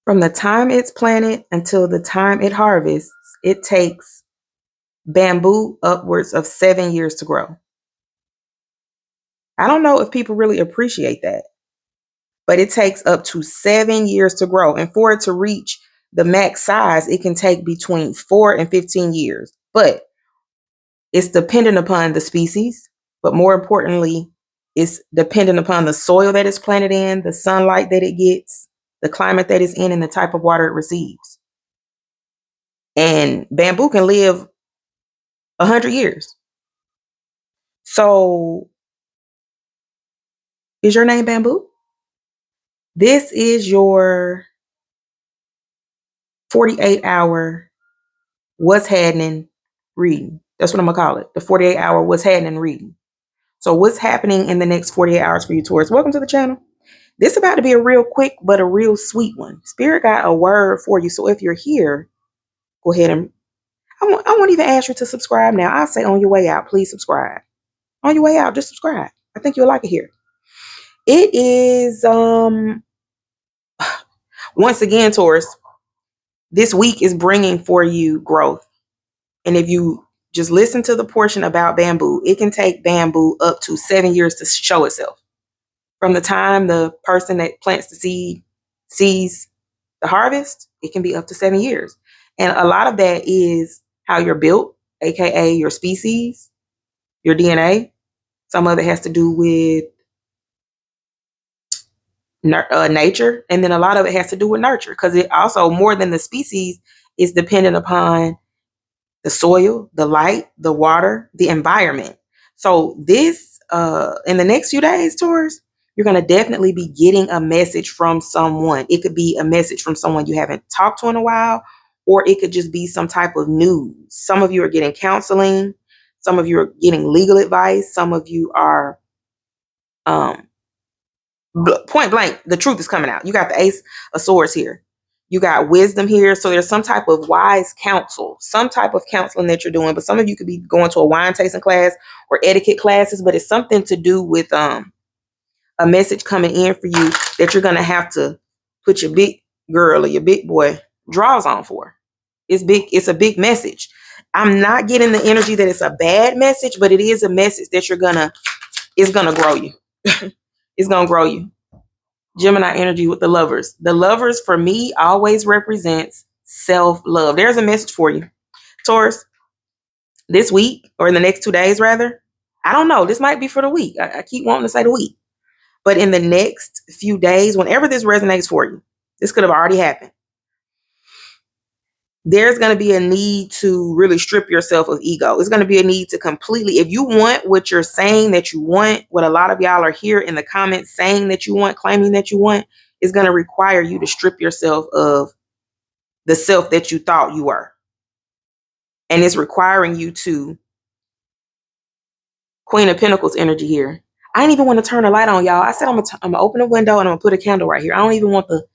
From the time it's planted until the time it harvests, it takes bamboo upwards of 7 years to grow. I don't know if people really appreciate that, but it takes up to 7 years to grow. And for it to reach the max size, it can take between 4 and 15 years. But it's dependent upon the species, but more importantly, it's dependent upon the soil that it's planted in, the sunlight that it gets, the climate that it's in, and the type of water it receives. And bamboo can live 100 years. So, is your name Bamboo? This is your 48-hour what's happening reading. That's what I'm going to call it. The 48-hour what's happening reading. So what's happening in the next 48 hours for you, Taurus? Welcome to the channel. This is about to be a real quick, but a real sweet one. Spirit got a word for you. So if you're here, go ahead and I won't even ask you to subscribe now. I'll say on your way out, please subscribe. On your way out, just subscribe. I think you'll like it here. It is, once again, Taurus, this week is bringing for you growth. And if you just listen to the portion about bamboo, it can take bamboo up to 7 years to show itself. From the time the person that plants the seed sees the harvest, it can be up to 7 years. And a lot of that is how you're built, aka your species, your DNA. Some of it has to do with nature, and then a lot of it has to do with nurture, because it also, more than the species, is dependent upon the soil, the light, the water, the environment. So this, in the next few days, Taurus, you're going to definitely be getting a message from someone. It could be a message from someone you haven't talked to in a while, or it could just be some type of news. Some of you are getting counseling. Some of you are getting legal advice. Some of you are, point blank, the truth is coming out. You got the Ace of Swords here. You got wisdom here. So there's some type of wise counsel, some type of counseling that you're doing. But some of you could be going to a wine tasting class or etiquette classes, but it's something to do with a message coming in for you that you're going to have to put your big girl or your big boy draws on for. It's big. It's a big message. I'm not getting the energy that it's a bad message, but it is a message that it's going to grow you. It's going to grow you. Gemini energy with the lovers. The lovers for me always represents self-love. There's a message for you, Taurus. This week, or in the next 2 days rather. I don't know. This might be for the week. I keep wanting to say the week. But in the next few days, whenever this resonates for you, this could have already happened. There's going to be a need to really strip yourself of ego. It's going to be a need to completely, if you want what you're saying that you want, what a lot of y'all are here in the comments saying that you want, claiming that you want, is going to require you to strip yourself of the self that you thought you were. And it's requiring you to, Queen of Pentacles energy here. I didn't even want to turn the light on, y'all. I said I'm going to open a window and I'm going to put a candle right here. I don't even want the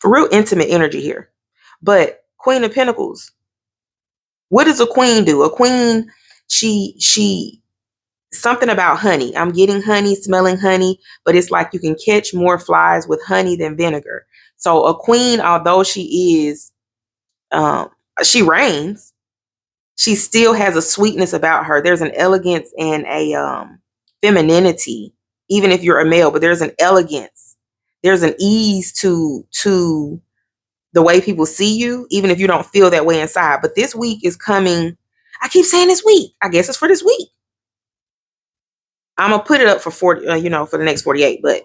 real intimate energy here. But Queen of Pentacles, what does a queen do? A queen, she something about honey. I'm getting honey, smelling honey, but it's like you can catch more flies with honey than vinegar. So a queen, although she is, she reigns, she still has a sweetness about her. There's an elegance and a femininity, even if you're a male, but there's an elegance. There's an ease to the way people see you, even if you don't feel that way inside. But this week is coming. I keep saying this week. I guess it's for this week. I'm going to put it up for 40, for the next 48, but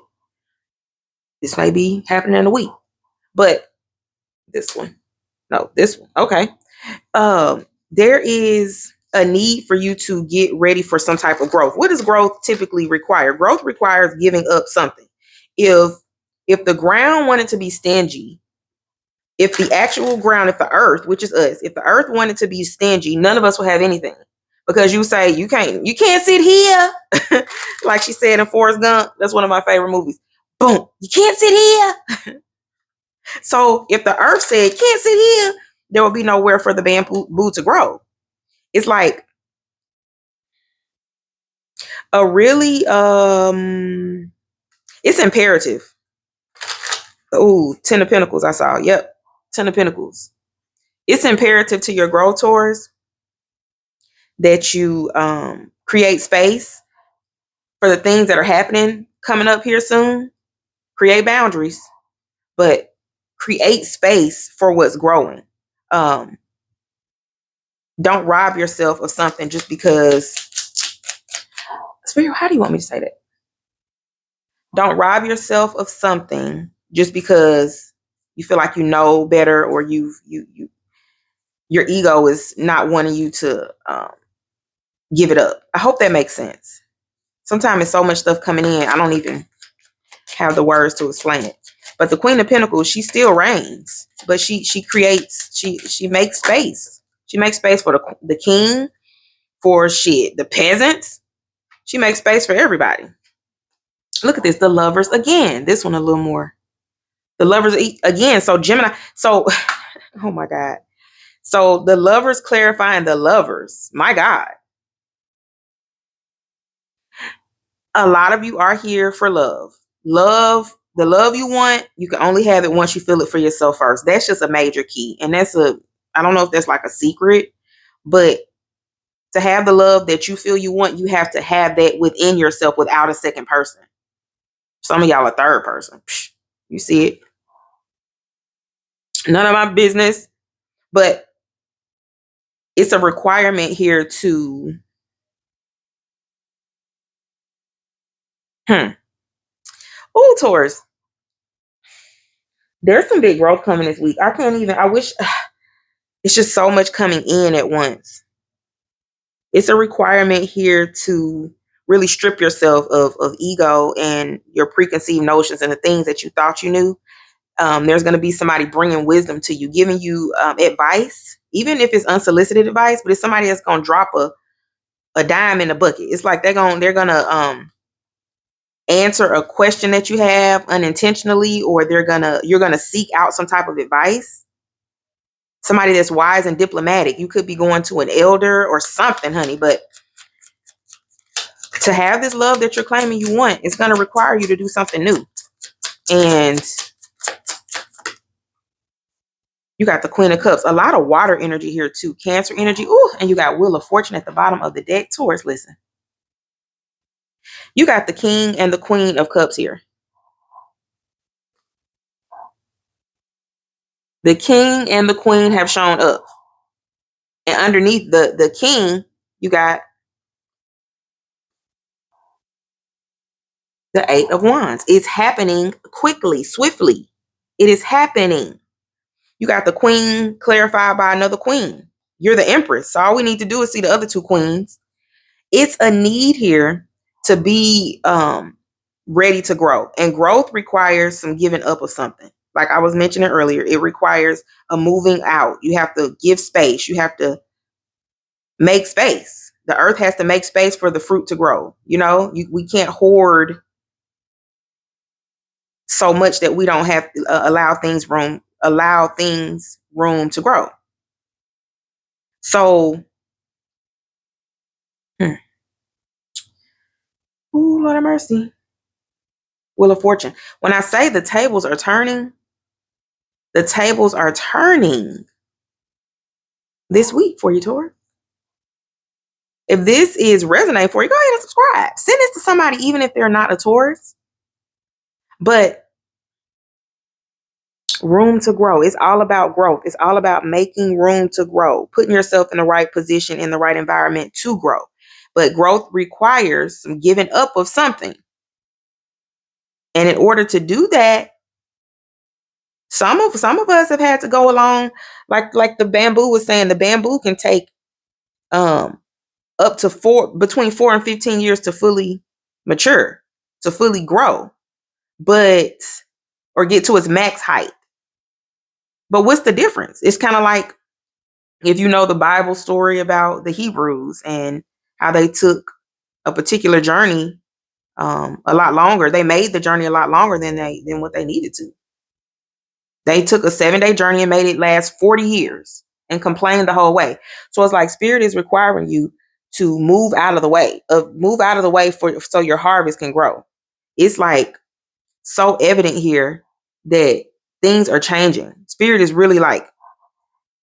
this may be happening in a week. But this one, no, this one. Okay. There is a need for you to get ready for some type of growth. What does growth typically require? Growth requires giving up something. If the ground wanted to be stingy, if the actual ground, if the earth, which is us, if the earth wanted to be stingy, none of us will have anything. Because you say, you can't sit here. Like she said in Forrest Gump, that's one of my favorite movies. Boom, you can't sit here. So if the earth said, can't sit here, there will be nowhere for the bamboo to grow. It's like a really, It's imperative. Oh, 10 of Pentacles I saw. Yep. 10 of Pentacles. It's imperative to your growth, Taurus, that you create space for the things that are happening coming up here soon. Create boundaries, but create space for what's growing. Don't rob yourself of something just because. Spirit, how do you want me to say that? Don't rob yourself of something just because you feel like you know better, or your ego is not wanting you to give it up. I hope that makes sense. Sometimes it's so much stuff coming in, I don't even have the words to explain it. But the Queen of Pentacles, she still reigns, but she creates, she makes space. She makes space for the king, for the peasants. She makes space for everybody. Look at this, the Lovers again. This one a little more. The Lovers again. So Gemini. So, oh my God. So the Lovers clarifying the Lovers. My God. A lot of you are here for love. The love you want, you can only have it once you feel it for yourself first. That's just a major key. And I don't know if that's like a secret, but to have the love that you feel you want, you have to have that within yourself without a second person. Some of y'all a third person. You see it. None of my business, but it's a requirement here to Oh, Taurus. There's some big growth coming this week. I wish it's just so much coming in at once. It's a requirement here to really strip yourself of ego and your preconceived notions and the things that you thought you knew. There's going to be somebody bringing wisdom to you, giving you advice, even if it's unsolicited advice, but it's somebody that's going to drop a dime in the bucket. It's like they're going to answer a question that you have unintentionally, or you're going to seek out some type of advice. Somebody that's wise and diplomatic. You could be going to an elder or something, honey, but to have this love that you're claiming you want, it's going to require you to do something new. And you got the Queen of Cups. A lot of water energy here too. Cancer energy. Ooh, and you got Wheel of Fortune at the bottom of the deck. Taurus, listen. You got the King and the Queen of Cups here. The King and the Queen have shown up. And underneath the King, you got the Eight of Wands. It's happening quickly, swiftly. It is happening. You got the Queen clarified by another Queen. You're the Empress. So all we need to do is see the other two queens. It's a need here to be ready to grow. And growth requires some giving up of something. Like I was mentioning earlier, it requires a moving out. You have to give space. You have to make space. The earth has to make space for the fruit to grow. We can't hoard so much that we don't have to allow things room to grow. So, oh, Lord have mercy. Wheel of Fortune. When I say the tables are turning this week for you, Taurus. If this is resonating for you, go ahead and subscribe. Send this to somebody, even if they're not a Taurus. But room to grow. It's all about growth. It's all about making room to grow, putting yourself in the right position, in the right environment to grow. But growth requires some giving up of something. And in order to do that, some of us have had to go along, like the bamboo was saying. The bamboo can take up to between 4 and 15 years to fully mature, to fully grow, or get to its max height. But what's the difference? It's kind of like if you know the Bible story about the Hebrews and how they took a particular journey a lot longer. They made the journey a lot longer than what they needed to. They took a 7-day journey and made it last 40 years and complained the whole way. So it's like Spirit is requiring you to move out of the way so your harvest can grow. It's like so evident here that things are changing. Spirit is really like,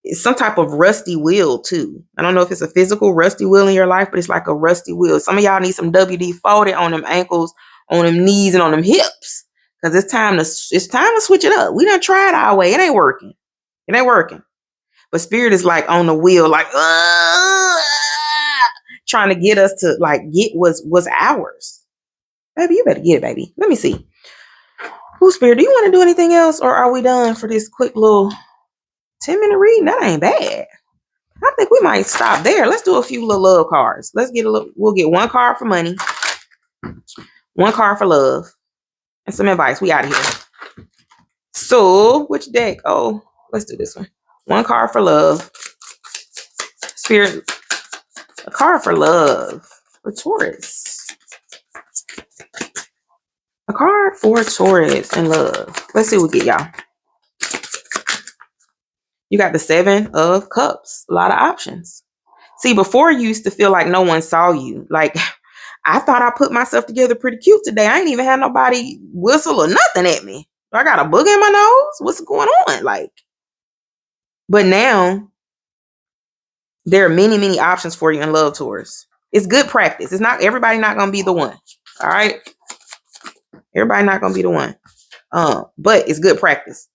it's some type of rusty wheel too. I don't know if it's a physical rusty wheel in your life, but it's like a rusty wheel. Some of y'all need some WD-40 on them ankles, on them knees, and on them hips, because it's time to switch it up. We done tried our way. It ain't working. It ain't working. But spirit is like on the wheel, like trying to get us to like get what's ours. Baby, you better get it, baby. Let me see. Who spirit? Do you want to do anything else, or are we done for this quick little 10-minute reading? That ain't bad. I think we might stop there. Let's do a few little love cards. Let's get we'll get one card for money, one card for love, and some advice. We out of here. So, which deck? Oh, let's do this one. One card for love. Spirit, a card for love for Taurus. A card for Taurus and love. Let's see what we get, y'all. You got the 7 of Cups. A lot of options. See, before you used to feel like no one saw you. Like, I thought I put myself together pretty cute today. I ain't even had nobody whistle or nothing at me. I got a booger in my nose. What's going on? Like, but now there are many, many options for you in love, Taurus. It's good practice. It's not everybody not gonna be the one. All right. Everybody not gonna be the one. But it's good practice.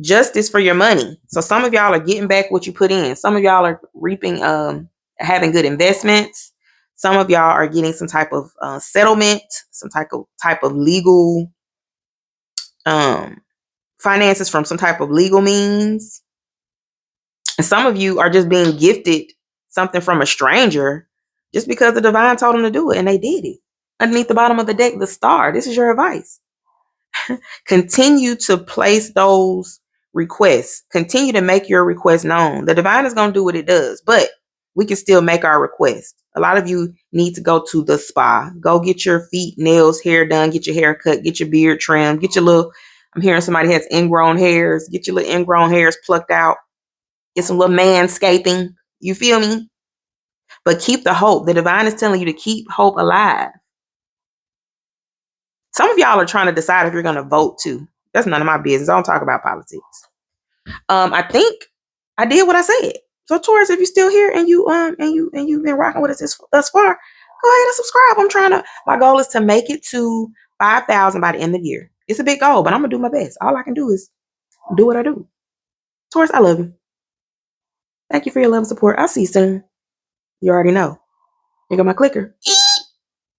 Justice for your money. So some of y'all are getting back what you put in. Some of y'all are reaping, having good investments. Some of y'all are getting some type of settlement, some type of legal finances from some type of legal means. And some of you are just being gifted something from a stranger just because the divine told them to do it, and they did it. Underneath the bottom of the deck, the star. This is your advice. Continue to place those requests. Continue to make your request known. The divine is going to do what it does, but we can still make our request. A lot of you need to go to the spa. Go get your feet, nails, hair done. Get your hair cut. Get your beard trimmed. Get your little, I'm hearing somebody has ingrown hairs. Get your little ingrown hairs plucked out. Get some little manscaping. You feel me? But keep the hope. The divine is telling you to keep hope alive. Some of y'all are trying to decide if you're going to vote too. That's none of my business. I don't talk about politics. I think I did what I said. So Taurus, if you're still here and you've been rocking with us thus far, go ahead and subscribe. My goal is to make it to 5,000 by the end of the year. It's a big goal, but I'm gonna do my best. All I can do is do what I do. Taurus, I love you. Thank you for your love and support. I'll see you soon. You already know. Here go my clicker.